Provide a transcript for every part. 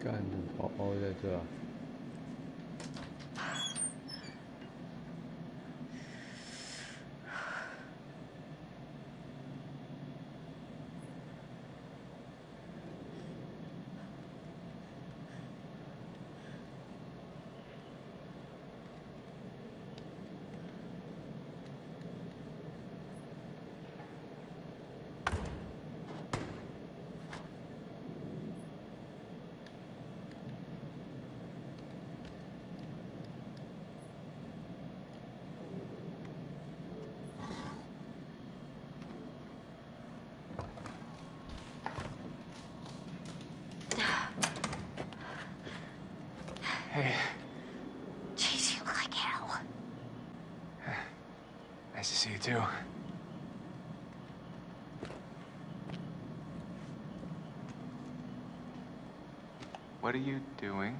干的包包在这。Hey. Jeez, you look like hell. Nice to see you too. What are you doing?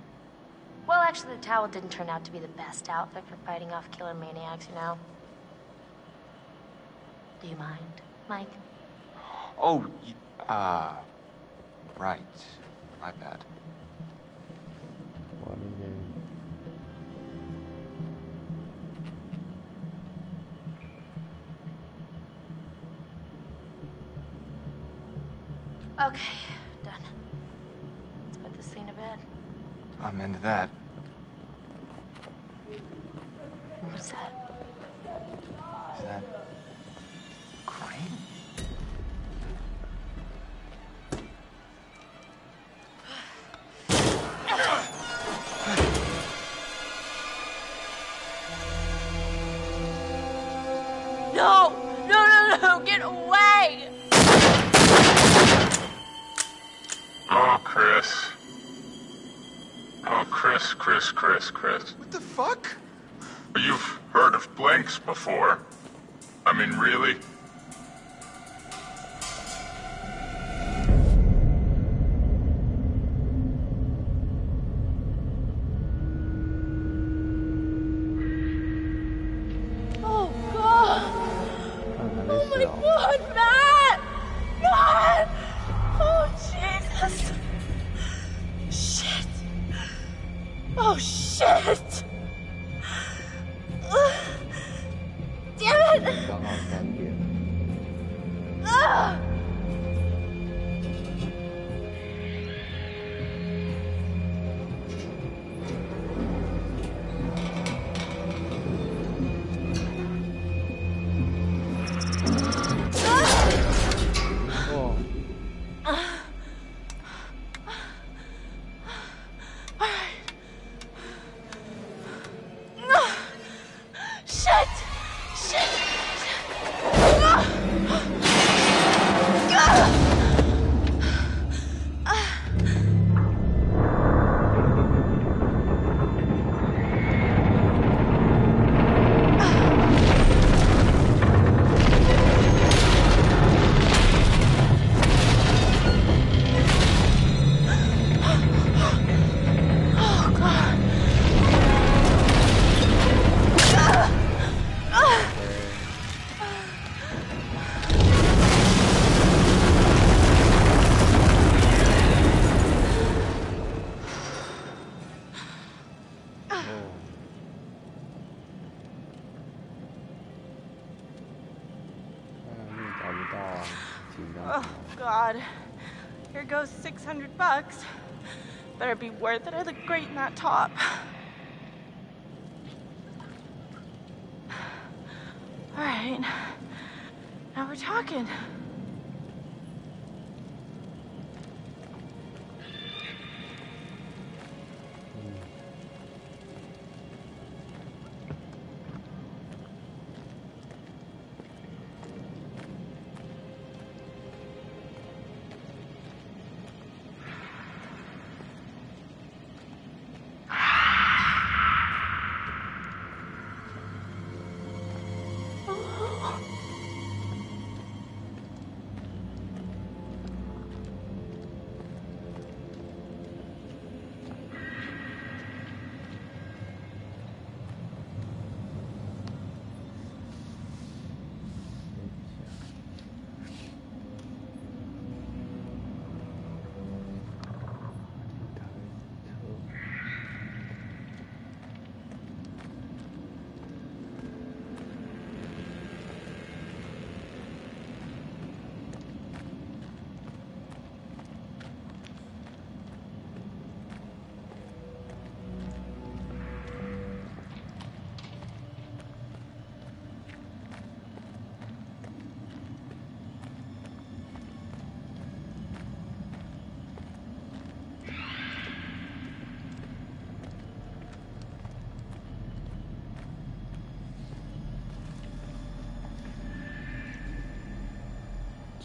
Well, actually, the towel didn't turn out to be the best outfit for fighting off killer maniacs, you know? Do you mind, Mike? Oh, right. My bad. Okay, done. Let's put this thing to bed. I'm into that. What's that? Is that Crane? No! No! Get away! Oh, Chris. Oh, Chris. What the fuck? You've heard of blanks before. I mean, really? Oh, God! Oh, my God, Matt! Matt! Oh, Jesus! Shit! Oh, shit! Damn it! 刚好3点。Ah! Oh, God. Here goes $600. Better be worth it. I look great in that top. All right. Now we're talking.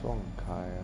撞开啊！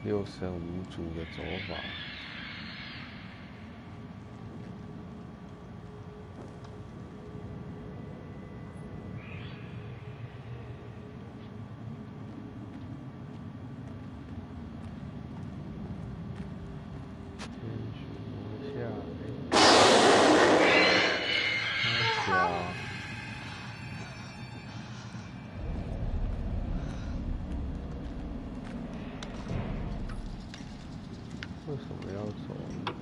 六神无主的走法。为什么要走呢？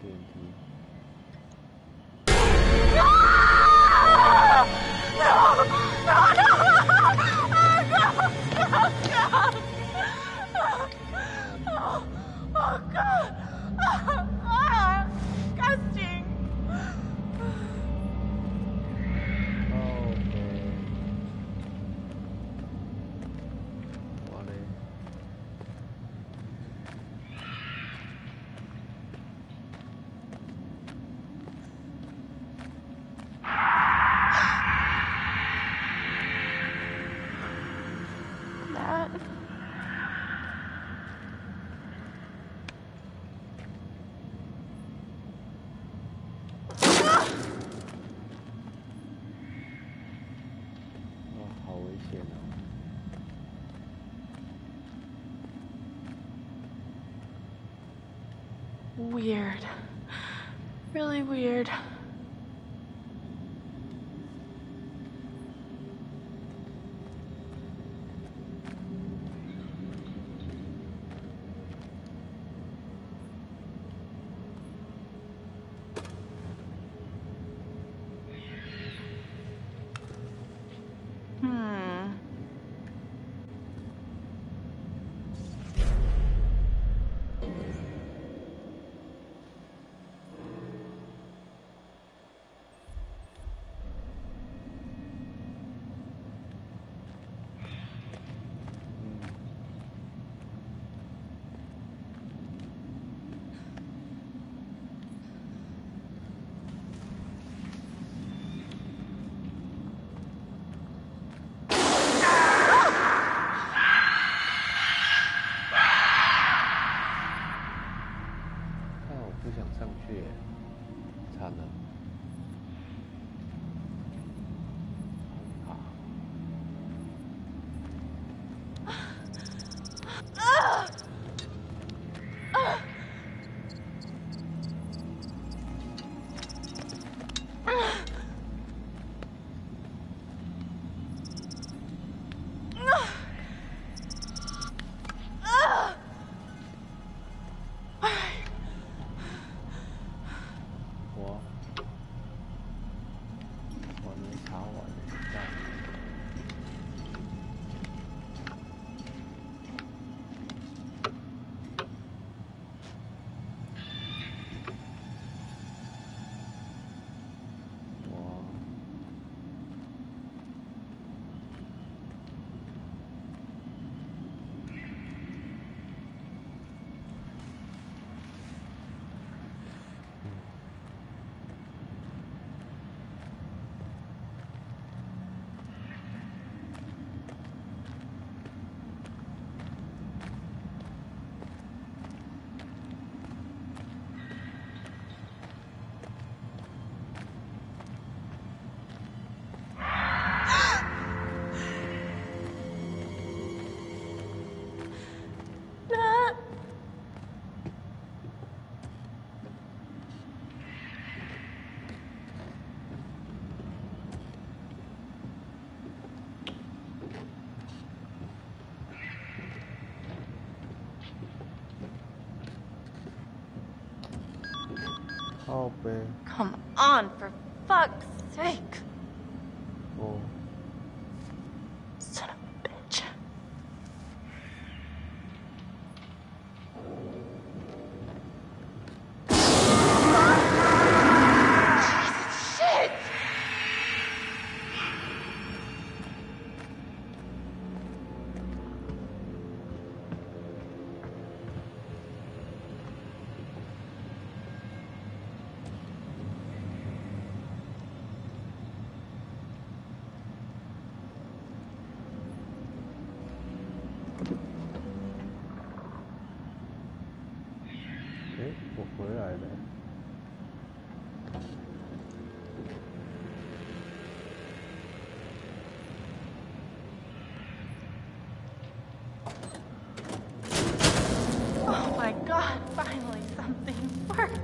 电梯。Weird. Really weird. 靠背。 Come on, for fuck's sake. 哦。 Son of a bitch. Shit! 我回来了。Oh my god, finally something works.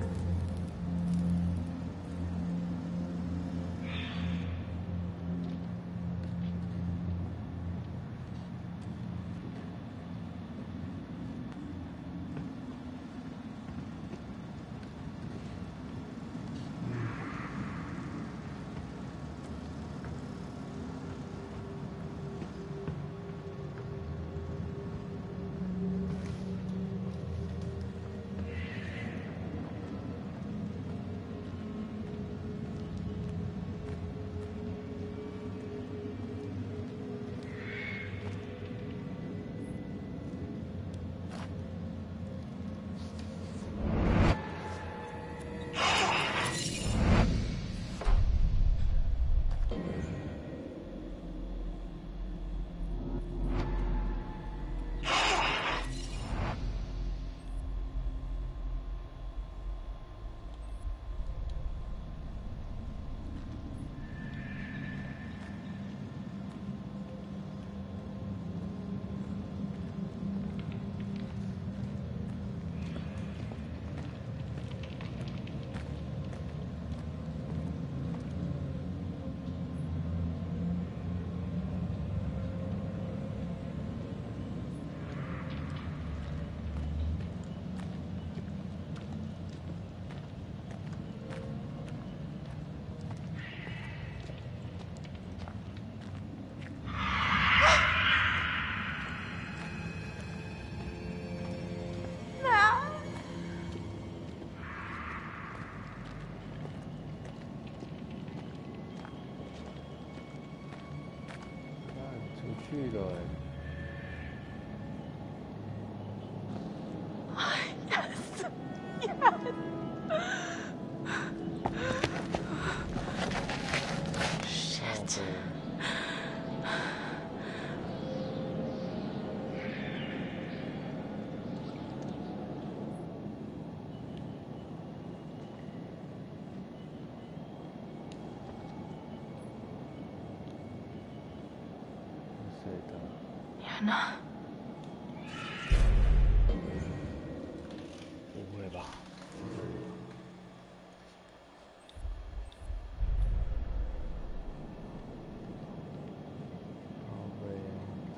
Yes. Yes. Shit. Anna. 不会吧？好会，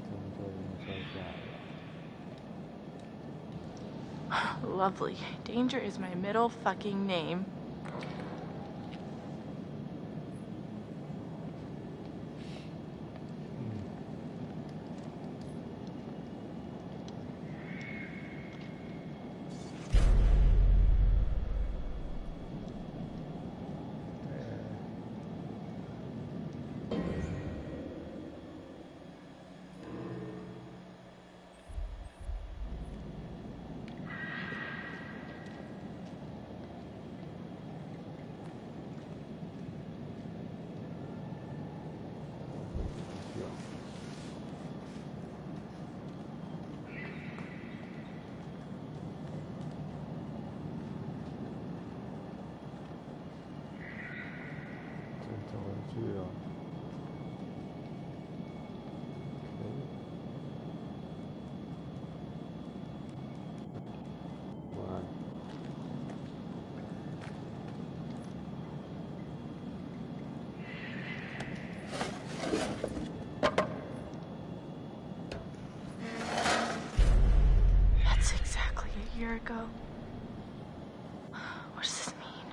这么多人摔下来了。 Lovely. Danger is my middle fucking name.走回去了。晚安。That's exactly a year ago. What does this mean?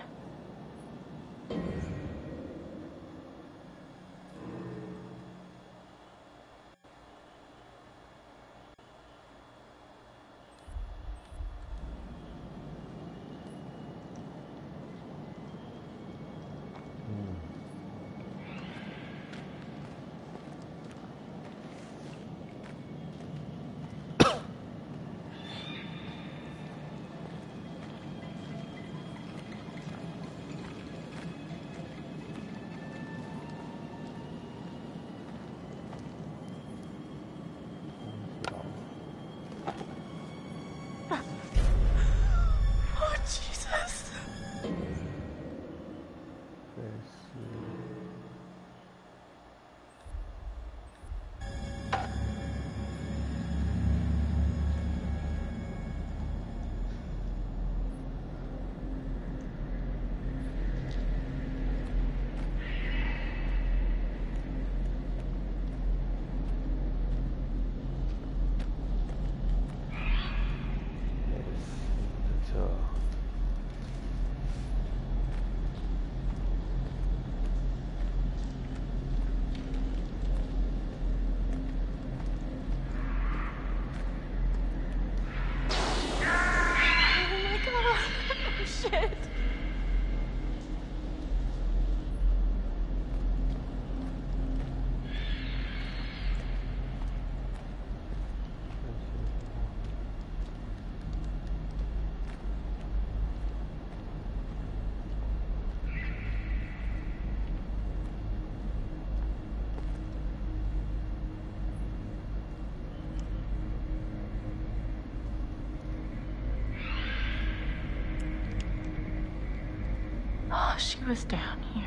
She was down here.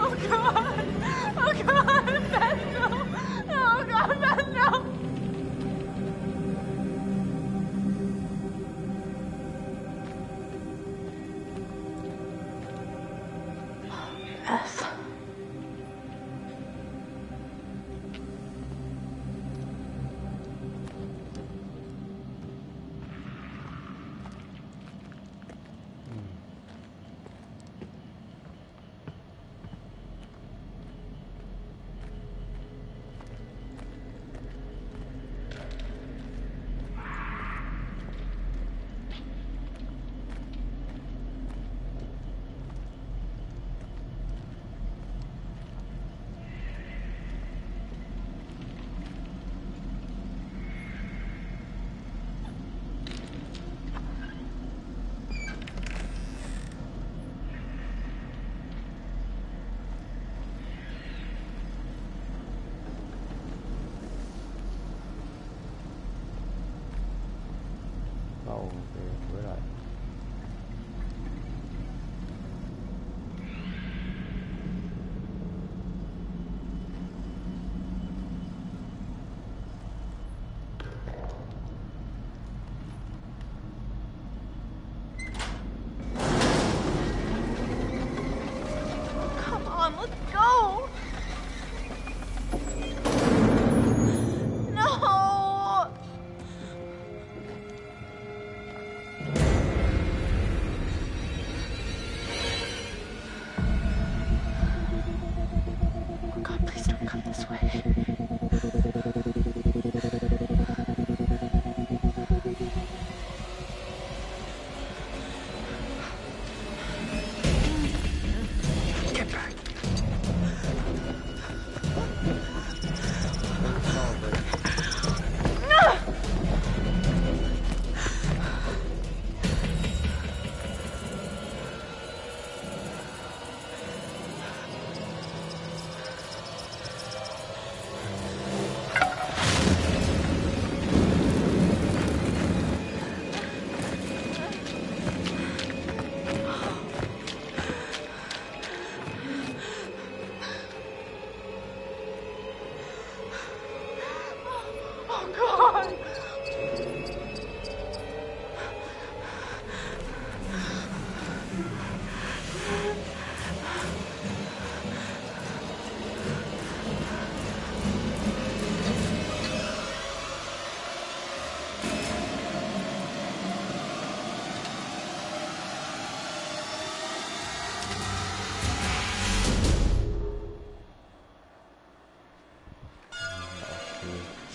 Oh God! Oh God! Ben, no! Oh God, Ben, no! Beth.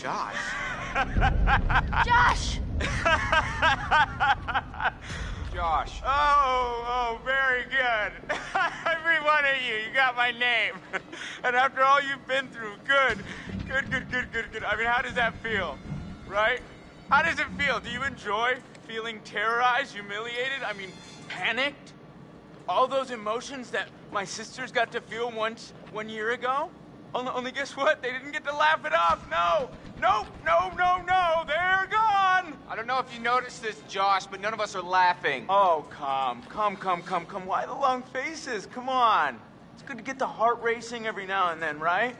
Josh. Josh! Josh. Oh, very good. Every one of you, you got my name. And after all you've been through, good. I mean, how does that feel, right? How does it feel? Do you enjoy feeling terrorized, humiliated, I mean, panicked? All those emotions that my sisters got to feel 1 year ago? Only guess what? They didn't get to laugh it off. No. Nope. No. They're gone. I don't know if you noticed this, Josh, but none of us are laughing. Oh, come. Why the long faces? Come on. It's good to get the heart racing every now and then, right?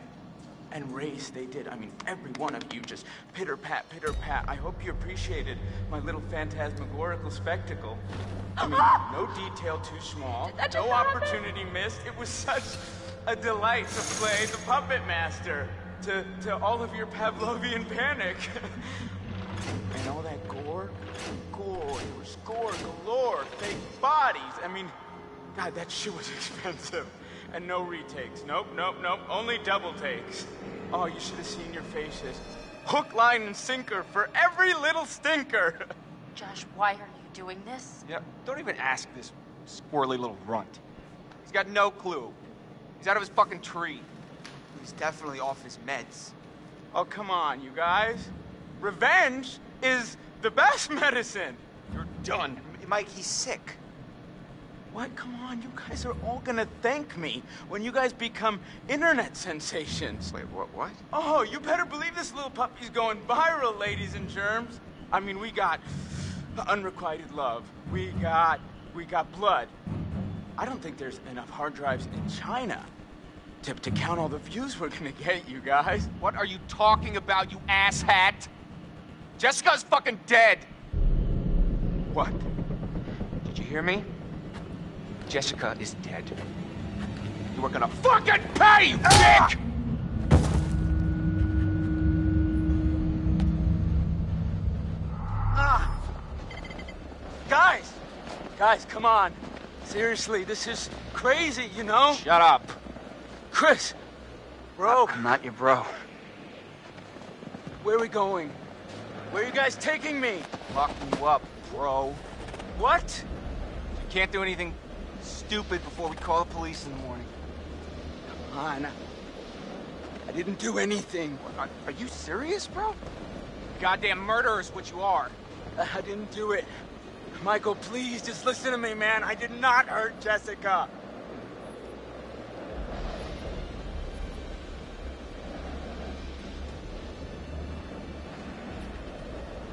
And race, they did. I mean, every one of you just pitter-pat, pitter-pat. I hope you appreciated my little phantasmagorical spectacle. I mean, no detail too small, no opportunity missed. It was such a delight to play the puppet master to all of your Pavlovian panic. And all that gore, it was gore galore, fake bodies. I mean, God, that shit was expensive. And no retakes. Nope. Only double takes. Oh, you should have seen your faces. Hook, line, and sinker for every little stinker. Josh, why are you doing this? Yeah, don't even ask this squirrely little runt. He's got no clue. He's out of his fucking tree. He's definitely off his meds. Oh, come on, you guys. Revenge is the best medicine. You're done. Mike, he's sick. What? Come on, you guys are all gonna thank me when you guys become internet sensations. Wait, what? Oh, you better believe this little puppy's going viral, ladies and germs. I mean, we got unrequited love. We got blood. I don't think there's enough hard drives in China to count all the views we're gonna get, you guys. What are you talking about, you asshat? Jessica's fucking dead. What? Did you hear me? Jessica is dead. You are gonna fucking pay, you dick! Guys, come on. Seriously, this is crazy, you know? Shut up. Chris, bro. I'm not your bro. Where are we going? Where are you guys taking me? Locking you up, bro. What? You can't do anything stupid before we call the police in the morning. Come on. I didn't do anything. Are you serious, bro? Goddamn murderer is what you are. I didn't do it. Michael, please, just listen to me, man. I did not hurt Jessica.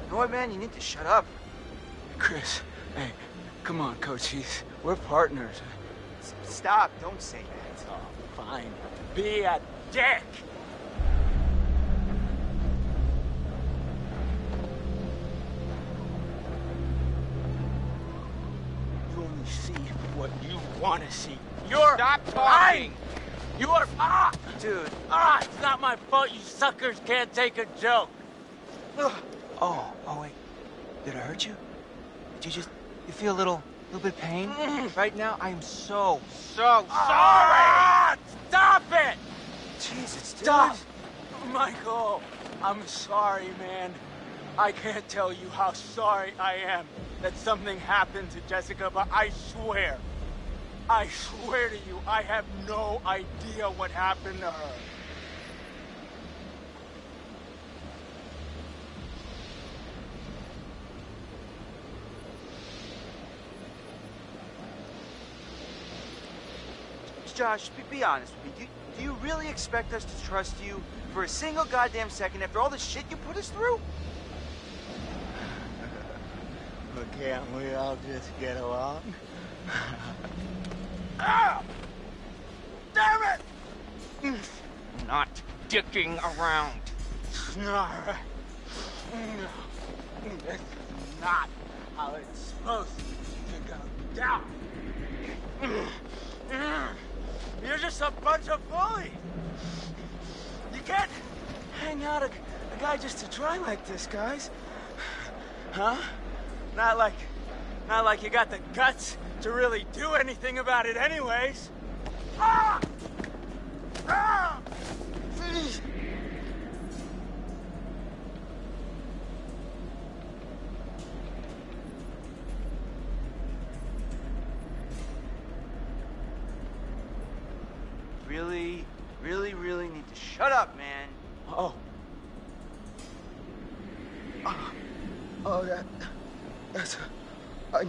You know what, man? You need to shut up. Chris, hey, come on, Coach. We're partners. Stop. Don't say that. Oh, fine. Be a dick. You only see what you want to see. You're Stop talking. lying. You are Dude. It's not my fault. You suckers can't take a joke. Oh, wait. Did I hurt you? Did you feel a little bit of pain? Right now, I am so sorry. Stop it. Jesus, dude. Stop. Michael, I'm sorry, man. I can't tell you how sorry I am that something happened to Jessica, but I swear to you, I have no idea what happened to her. Josh, be honest with me. Do you really expect us to trust you for a single goddamn second after all the shit you put us through? But can't we all just get along? Damn it! not dicking around. Alright. This is not how it's supposed to go down. You're just a bunch of bullies. You can't hang out a guy just to try like this, guys. Huh? Not like you got the guts to really do anything about it anyways. Ah! Ah! Really need to shut up, man. That's. I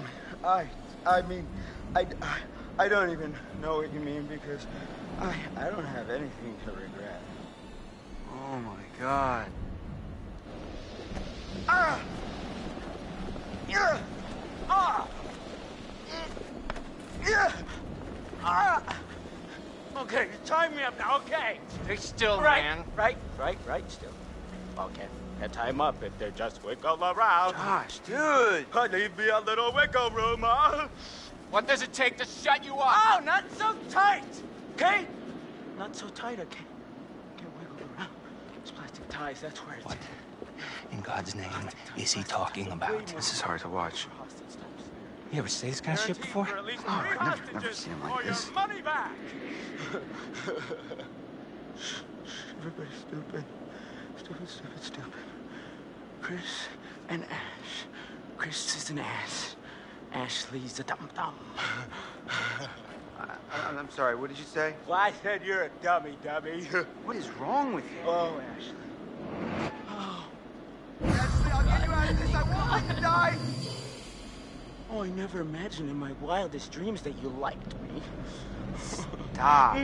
I don't even know what you mean because I don't have anything to regret. Oh my God. Okay, you tied me up now, okay. Stay still, Right, man. right, still. Okay, can't tie him up if they just wiggle around. Gosh, dude. Leave me a little wiggle room, huh? What does it take to shut you up? Oh, not so tight, okay? Not so tight, okay? Can't wiggle around. It's plastic ties, that's where it's... What in God's name is he talking about? This is hard to watch. You ever say this kind of shit before? Oh, I've never seen him like this. Money back. Everybody's stupid. Stupid. Chris and Ash. Chris is an ass. Ashley's a dum-dum. I'm sorry, what did you say? Well, I said you're a dummy. What is wrong with you? Oh, Ashley. Ashley, I'll get you out of this. I won't let you die. Oh, I never imagined in my wildest dreams that you liked me. Stop.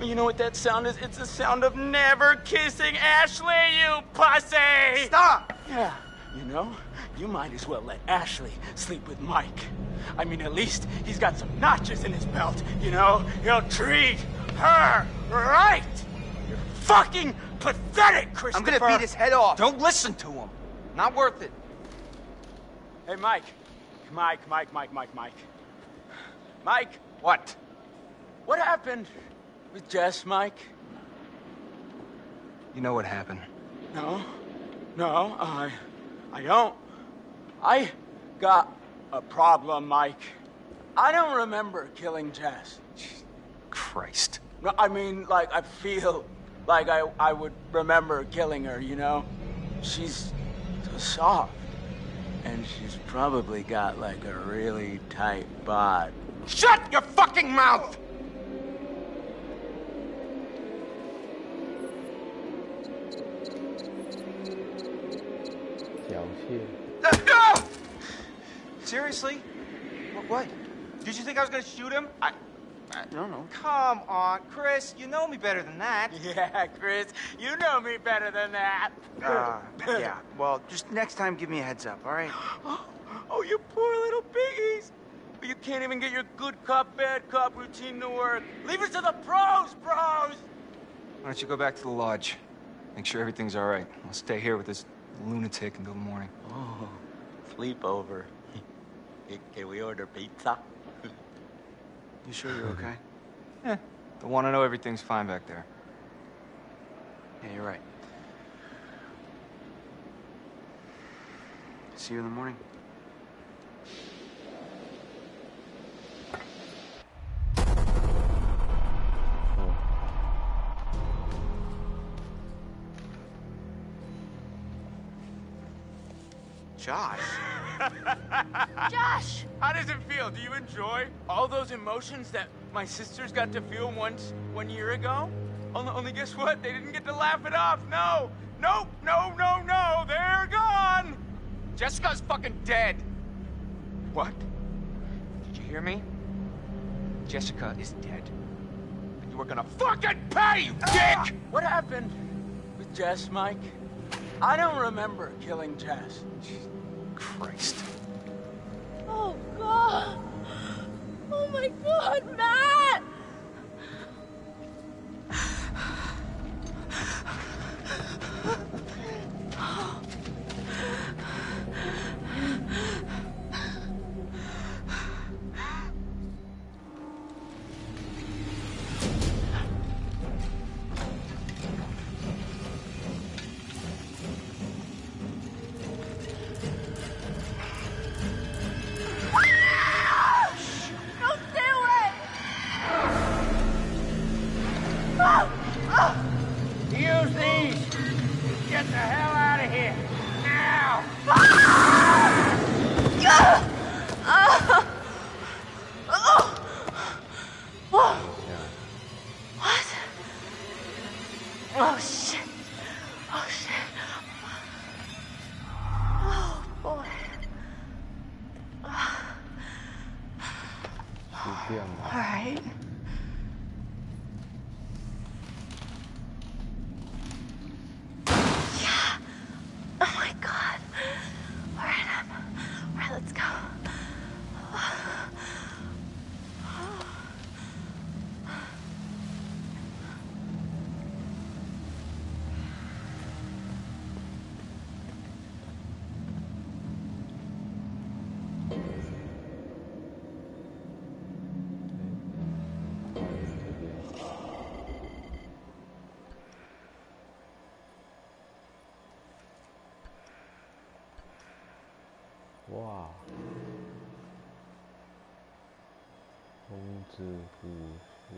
You know what that sound is? It's the sound of never kissing Ashley, you pussy! Stop! Yeah, you know, you might as well let Ashley sleep with Mike. I mean, at least he's got some notches in his belt, you know? He'll treat her right! You're fucking pathetic, Christopher! I'm gonna beat his head off. Don't listen to him. Not worth it. Hey, Mike. Mike. What? What happened with Jess, Mike? You know what happened? No, I don't. I got a problem, Mike. I don't remember killing Jess. Christ. No, I mean, like, I feel like I would remember killing her, you know? She's so soft. And she's probably got, like, a really tight bod. Shut your fucking mouth! Seriously? What? Did you think I was gonna shoot him? I don't know. Come on, Chris. You know me better than that. Yeah, Chris, you know me better than that. Yeah. Well, just next time give me a heads up, all right? Oh, you poor little piggies. You can't even get your good cop, bad cop routine to work. Leave it to the pros, bros! Why don't you go back to the lodge? Make sure everything's all right. I'll stay here with this lunatic until the morning. Oh, sleepover. Can we order pizza? You sure you're okay? Yeah. Don't want to know everything's fine back there. Yeah, you're right. See you in the morning. Josh. Josh! How does it feel? Do you enjoy all those emotions that my sisters got to feel once 1 year ago? Only guess what? They didn't get to laugh it off. No! Nope! No! They're gone! Jessica's fucking dead. What? Did you hear me? Jessica is dead. And you were gonna fucking pay, you dick! What happened with Jess, Mike? I don't remember killing Jess. Christ. Oh, God! Oh, my God, Matt! All right. Yeah. Oh my God. All right, let's go.哇，风之故事。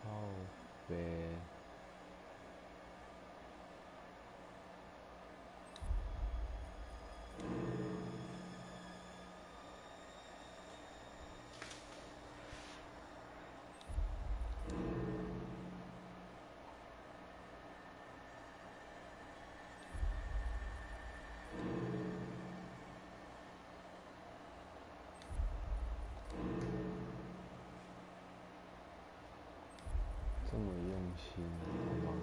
靠北。这么用心，好吗？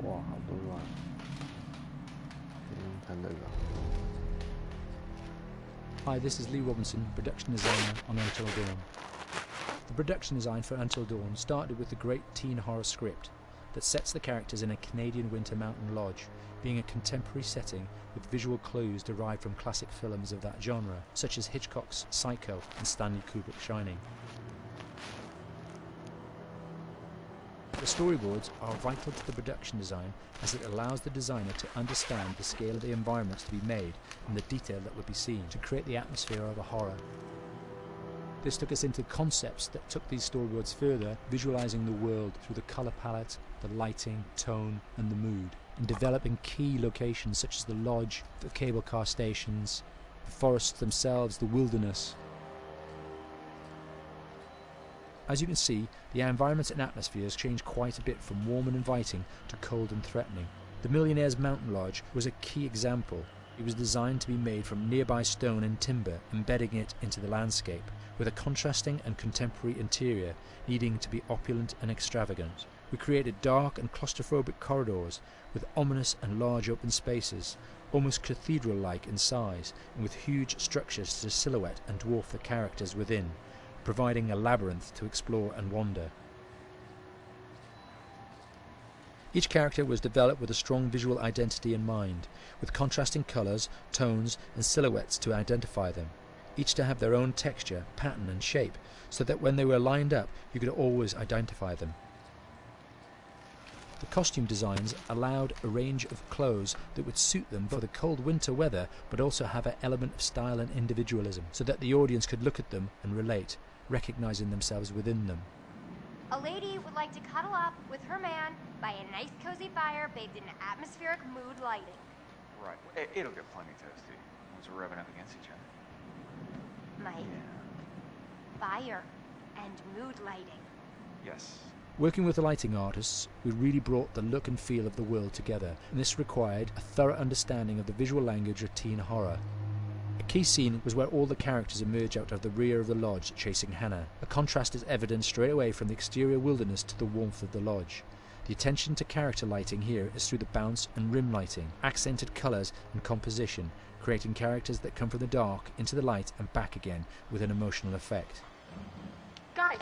哇，好多乱！看这个。Hi, this is Lee Robinson, production designer on Until Dawn. The production design for Until Dawn started with the great teen horror script that sets the characters in a Canadian winter mountain lodge, being a contemporary setting with visual clues derived from classic films of that genre, such as Hitchcock's Psycho and Stanley Kubrick's Shining. The storyboards are vital to the production design as it allows the designer to understand the scale of the environments to be made and the detail that would be seen to create the atmosphere of a horror. This took us into concepts that took these storyboards further, visualizing the world through the color palette, the lighting, tone and the mood, and developing key locations such as the lodge, the cable car stations, the forests themselves, the wilderness. As you can see, the environments and atmospheres change quite a bit from warm and inviting to cold and threatening. The Millionaire's Mountain Lodge was a key example. It was designed to be made from nearby stone and timber, embedding it into the landscape, with a contrasting and contemporary interior needing to be opulent and extravagant. We created dark and claustrophobic corridors with ominous and large open spaces, almost cathedral-like in size, and with huge structures to silhouette and dwarf the characters within, providing a labyrinth to explore and wander. Each character was developed with a strong visual identity in mind, with contrasting colours, tones and silhouettes to identify them, each to have their own texture, pattern and shape, so that when they were lined up you could always identify them. The costume designs allowed a range of clothes that would suit them for the cold winter weather, but also have an element of style and individualism, so that the audience could look at them and relate, recognizing themselves within them. A lady would like to cuddle up with her man by a nice cozy fire bathed in atmospheric mood lighting. Right. It'll get plenty toasty once we're rubbing up against each other. Mike, fire and mood lighting. Yes. Working with the lighting artists, we really brought the look and feel of the world together, and this required a thorough understanding of the visual language of teen horror. A key scene was where all the characters emerge out of the rear of the lodge chasing Hannah. A contrast is evident straight away from the exterior wilderness to the warmth of the lodge. The attention to character lighting here is through the bounce and rim lighting, accented colours and composition, creating characters that come from the dark into the light and back again with an emotional effect. Guys,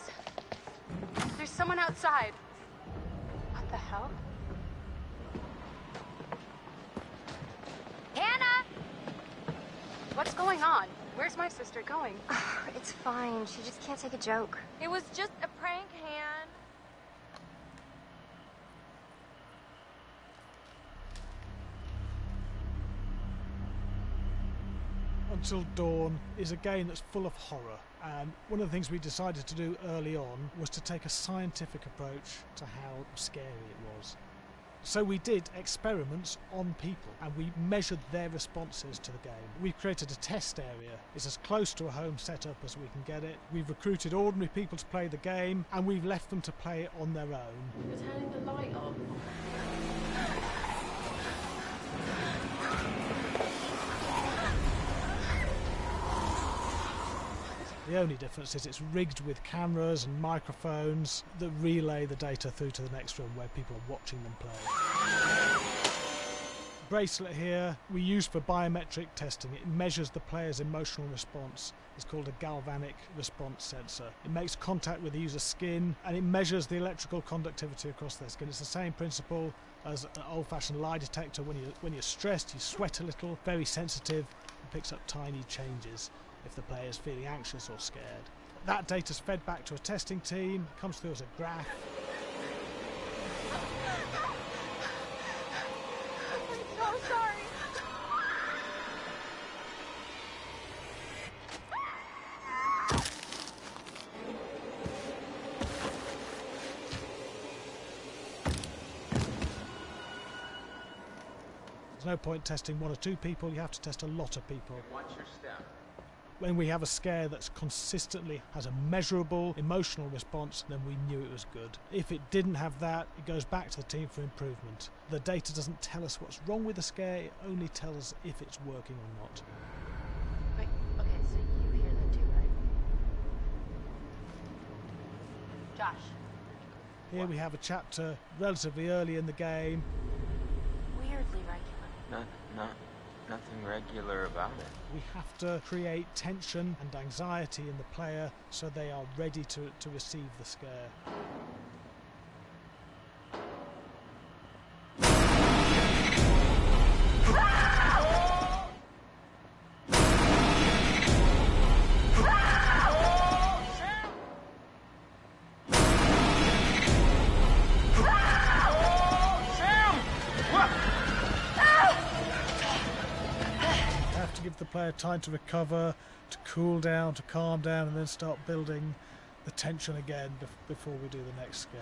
there's someone outside. What the hell? Hannah! What's going on? Where's my sister going? It's fine. She just can't take a joke. It was just a prank, Han. Until Dawn is a game that's full of horror, and one of the things we decided to do early on was to take a scientific approach to how scary it was. So we did experiments on people and we measured their responses to the game. We've created a test area. It's as close to a home setup as we can get it. We've recruited ordinary people to play the game and we've left them to play it on their own. You're turning the light on. The only difference is it's rigged with cameras and microphones that relay the data through to the next room where people are watching them play. Bracelet here we use for biometric testing. It measures the player's emotional response. It's called a galvanic response sensor. It makes contact with the user's skin and it measures the electrical conductivity across their skin. It's the same principle as an old-fashioned lie detector. When you're stressed, you sweat a little, very sensitive, and picks up tiny changes if the player is feeling anxious or scared. That data's fed back to a testing team, comes through as a graph. I'm so sorry. There's no point testing one or two people, you have to test a lot of people. Watch your step. When we have a scare that's consistently has a measurable emotional response, then we knew it was good. If it didn't have that, it goes back to the team for improvement. The data doesn't tell us what's wrong with the scare, it only tells us if it's working or not. Wait, okay, so you hear that too, right? Josh. Here we have a chapter relatively early in the game. Weirdly regular. Nothing regular about it. We have to create tension and anxiety in the player so they are ready to receive the scare. The player time to recover, to cool down, to calm down, and then start building the tension again before we do the next scare.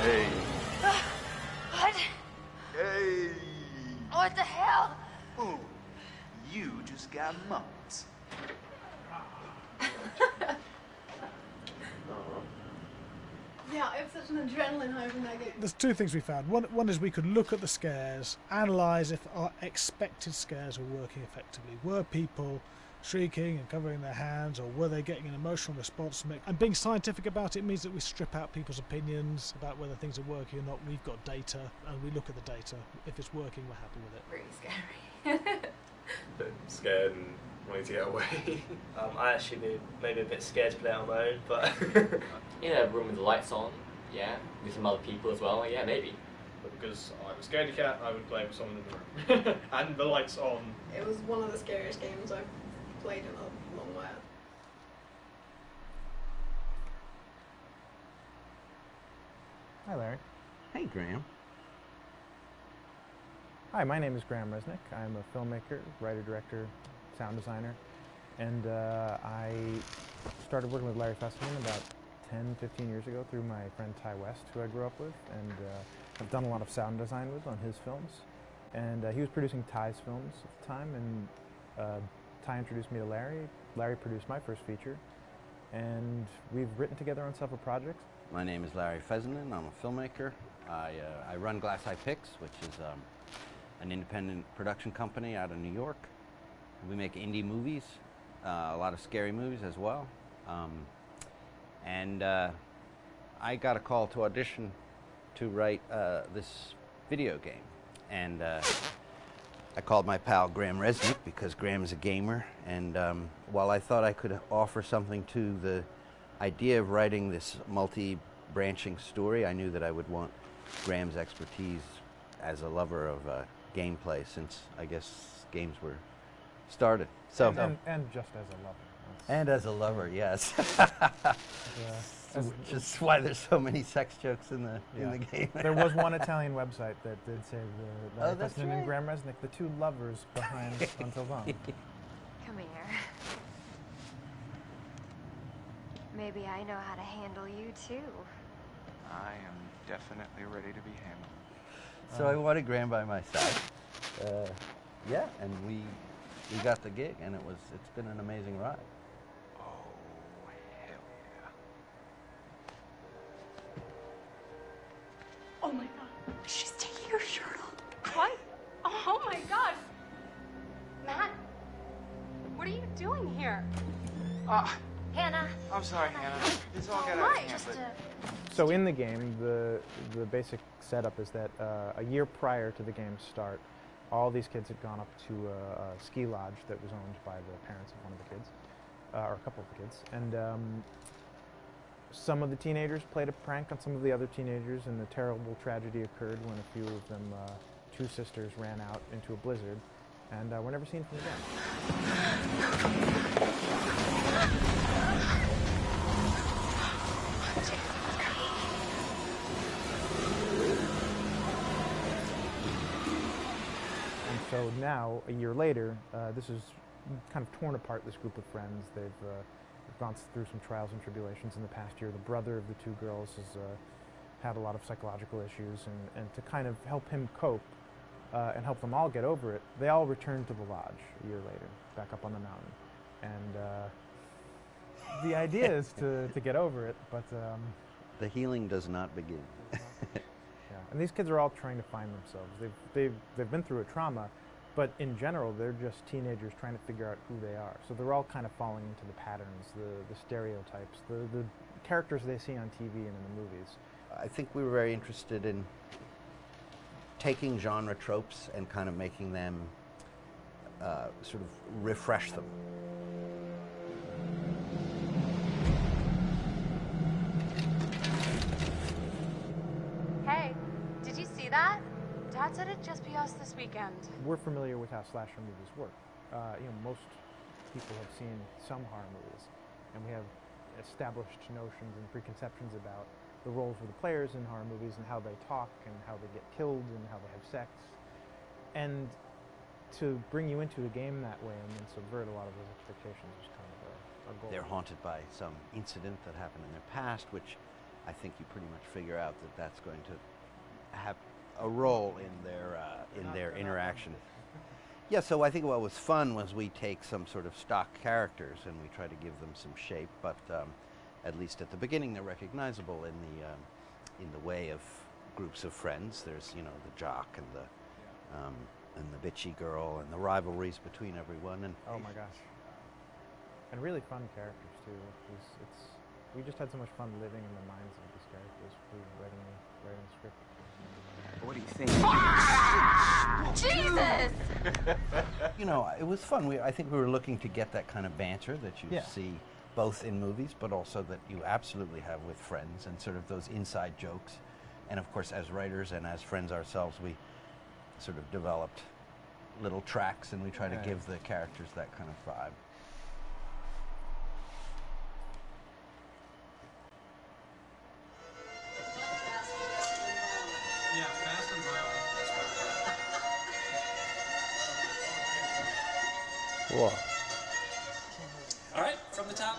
Hey. What? Hey! What the hell? Ooh, you just got mugged. Yeah, I have such an adrenaline high from that game. There's two things we found. One is we could look at the scares, analyse if our expected scares were working effectively. Were people shrieking and covering their hands, or were they getting an emotional response from it? And being scientific about it means that we strip out people's opinions about whether things are working or not. We've got data, and we look at the data. If it's working, we're happy with it. Pretty scary. Bit scared and wanting to get away. I actually be maybe a bit scared to play on my own, but in a room with the lights on, yeah, with some other people as well, yeah, maybe. But because I'm a scaredy cat, I would play with someone in the room. And the lights on. It was one of the scariest games I've played in a long while. Hi, Larry. Hey, Graham. Hi, my name is Graham Resnick. I'm a filmmaker, writer, director, sound designer, and I started working with Larry Fesselman about 10, 15 years ago through my friend Ty West, who I grew up with, and I've done a lot of sound design with on his films. And he was producing Ty's films at the time, and Ty introduced me to Larry. Larry produced my first feature, and we've written together on several projects. My name is Larry Fessenden. I'm a filmmaker. I run Glass Eye Picks, which is an independent production company out of New York. We make indie movies, a lot of scary movies as well. I got a call to audition to write this video game. And I called my pal Graham Resnick because Graham is a gamer. And while I thought I could offer something to the idea of writing this multi-branching story, I knew that I would want Graham's expertise as a lover of gameplay, since I guess games were started. So and just as a lover. And as a lover, yes. Which is why there's so many sex jokes in the game. There was one Italian website that did say Larry that's Fessenden right. and Graham Resnick, the two lovers behind Until Dawn. Come here. Maybe I know how to handle you too. I am definitely ready to be handled. So I wanted Graham by my side. Yeah, and we got the gig, and it's been an amazing ride. Oh my god. She's taking her shirt off. What? Oh my god. Matt, what are you doing here? Hannah. I'm sorry, Hannah. This all got Oh, out my. of hand, but So in the game, the basic setup is that a year prior to the game's start, all these kids had gone up to a ski lodge that was owned by the parents of one of the kids, or a couple of the kids, and some of the teenagers played a prank on some of the other teenagers, and a terrible tragedy occurred when a few of them, two sisters, ran out into a blizzard, and were never seen from again. And so now, a year later, this is kind of torn apart, this group of friends. They've gone through some trials and tribulations in the past year. The brother of the two girls has had a lot of psychological issues, and to kind of help him cope and help them all get over it, they all returned to the lodge a year later, back up on the mountain. And the idea is to get over it, but... the healing does not begin. Yeah, and these kids are all trying to find themselves. They've been through a trauma, but in general, they're just teenagers trying to figure out who they are. So they're all kind of falling into the patterns, the stereotypes, the characters they see on TV and in the movies. I think we were very interested in taking genre tropes and kind of making them sort of refresh them. Hey, did you see that? Dad said it'd just be us this weekend. We're familiar with how slasher movies work. Most people have seen some horror movies, and we have established notions and preconceptions about the roles of the players in horror movies and how they talk and how they get killed and how they have sex. And to bring you into a game that way and then subvert a lot of those expectations is kind of a goal. They're haunted by some incident that happened in their past, which I think you pretty much figure out that that's going to have a role in their interaction. Yeah, so I think what was fun was we take some sort of stock characters and we try to give them some shape, but at least at the beginning they're recognizable in the way of groups of friends. There's the jock and the bitchy girl and the rivalries between everyone. And oh my gosh, and really fun characters too. We just had so much fun living in the minds of these characters through writing the script. What do you think? Jesus! It was fun. I think we were looking to get that kind of banter that you Yeah. see both in movies, but also that you absolutely have with friends, and sort of those inside jokes. And of course, as writers and as friends ourselves, we sort of developed little tracks, and we try to give the characters that kind of vibe. Yeah, fast and Whoa. All right, from the top.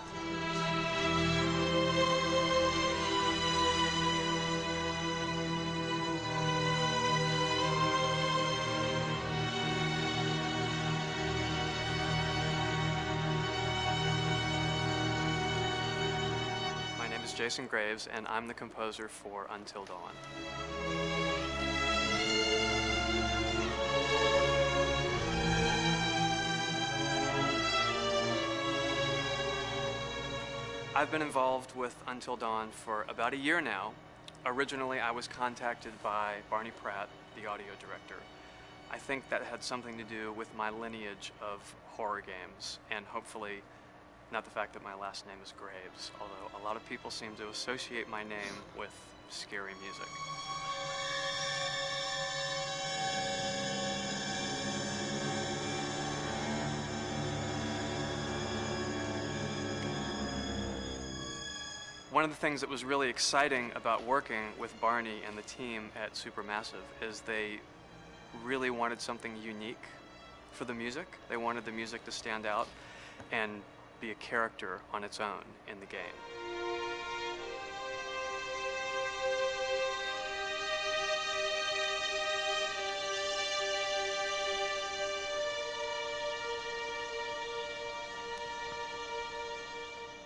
Jason Graves, and I'm the composer for Until Dawn. I've been involved with Until Dawn for about a year now. Originally, I was contacted by Barney Pratt, the audio director. I think that had something to do with my lineage of horror games, and hopefully not the fact that my last name is Graves, although a lot of people seem to associate my name with scary music. One of the things that was really exciting about working with Barney and the team at Supermassive is they really wanted something unique for the music. They wanted the music to stand out and be a character on its own in the game.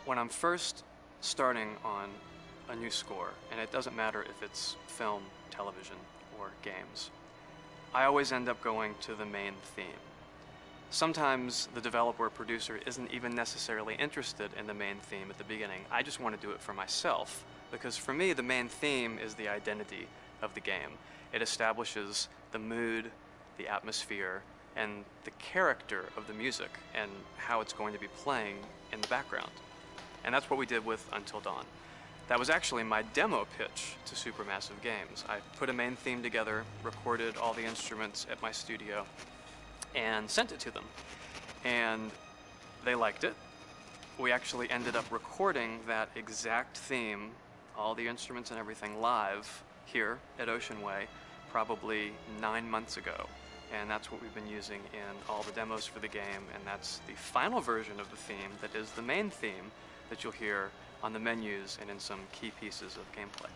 When I'm first starting on a new score, and it doesn't matter if it's film, television, or games, I always end up going to the main theme. Sometimes the developer or producer isn't even necessarily interested in the main theme at the beginning. I just want to do it for myself, because for me, the main theme is the identity of the game. It establishes the mood, the atmosphere, and the character of the music, and how it's going to be playing in the background. And that's what we did with Until Dawn. That was actually my demo pitch to Supermassive Games. I put a main theme together, recorded all the instruments at my studio, and sent it to them. And they liked it. We actually ended up recording that exact theme, all the instruments and everything, live here at Ocean Way probably 9 months ago. And that's what we've been using in all the demos for the game, and that's the final version of the theme that is the main theme that you'll hear on the menus and in some key pieces of gameplay.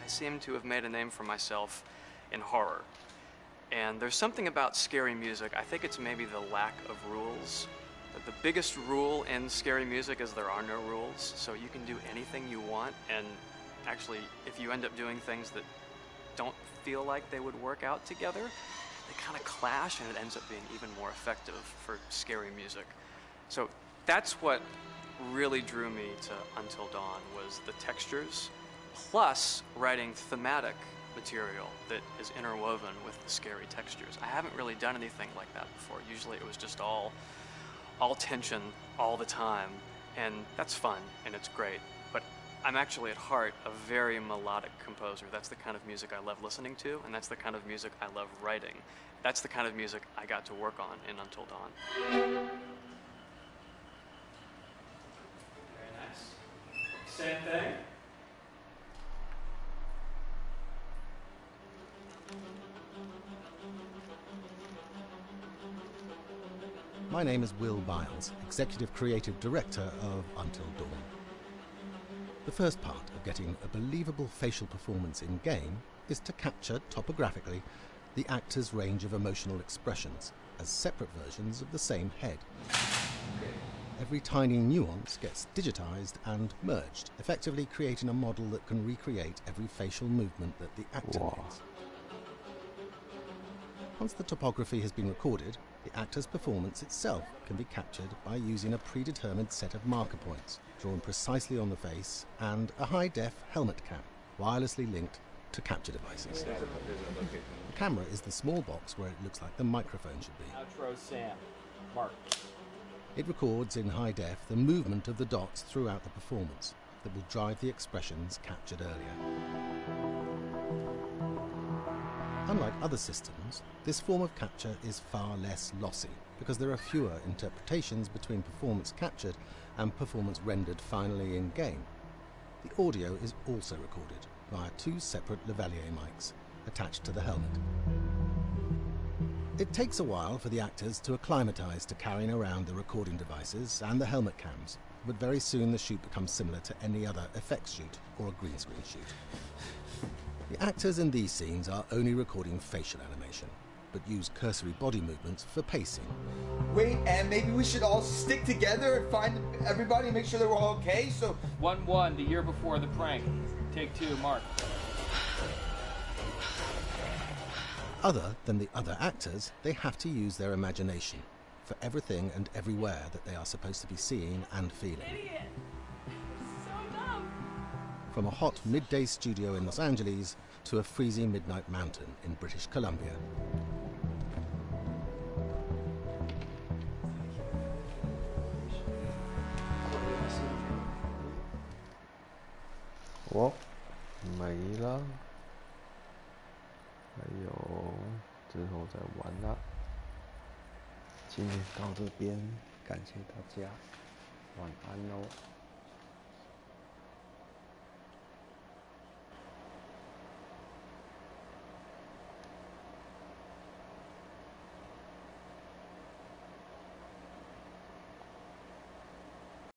I seem to have made a name for myself in horror. And there's something about scary music, I think it's maybe the lack of rules. The biggest rule in scary music is there are no rules, so you can do anything you want, and actually, if you end up doing things that don't feel like they would work out together, they kind of clash, and it ends up being even more effective for scary music. So that's what really drew me to Until Dawn, was the textures, plus writing thematic material that is interwoven with the scary textures. I haven't really done anything like that before. Usually it was just all tension all the time, and that's fun and it's great. But I'm actually at heart a very melodic composer. That's the kind of music I love listening to, and that's the kind of music I love writing. That's the kind of music I got to work on in Until Dawn. Very nice. Same thing. My name is Will Biles, Executive Creative Director of Until Dawn. The first part of getting a believable facial performance in-game is to capture, topographically, the actor's range of emotional expressions as separate versions of the same head. Every tiny nuance gets digitized and merged, effectively creating a model that can recreate every facial movement that the actor makes. Once the topography has been recorded, the actor's performance itself can be captured by using a predetermined set of marker points drawn precisely on the face and a high-def helmet cam, wirelessly linked to capture devices. The camera is the small box where it looks like the microphone should be. Outro Sam. Mark. It records in high def the movement of the dots throughout the performance that will drive the expressions captured earlier. Unlike other systems, this form of capture is far less lossy because there are fewer interpretations between performance captured and performance rendered finally in-game. The audio is also recorded via two separate lavalier mics attached to the helmet. It takes a while for the actors to acclimatise to carrying around the recording devices and the helmet cams, but very soon the shoot becomes similar to any other effects shoot or a green screen shoot. The actors in these scenes are only recording facial animation, but use cursory body movements for pacing. Wait, and maybe we should all stick together and find everybody and make sure they're all okay, so... 1-1, the year before the prank. Take 2, Mark. Other than the other actors, they have to use their imagination for everything and everywhere that they are supposed to be seeing and feeling. Idiot. So dumb. From a hot midday studio in Los Angeles to a freezing midnight mountain in British Columbia.哦，没了，还有之后再玩啦。今天到这边，感谢大家，晚安喽。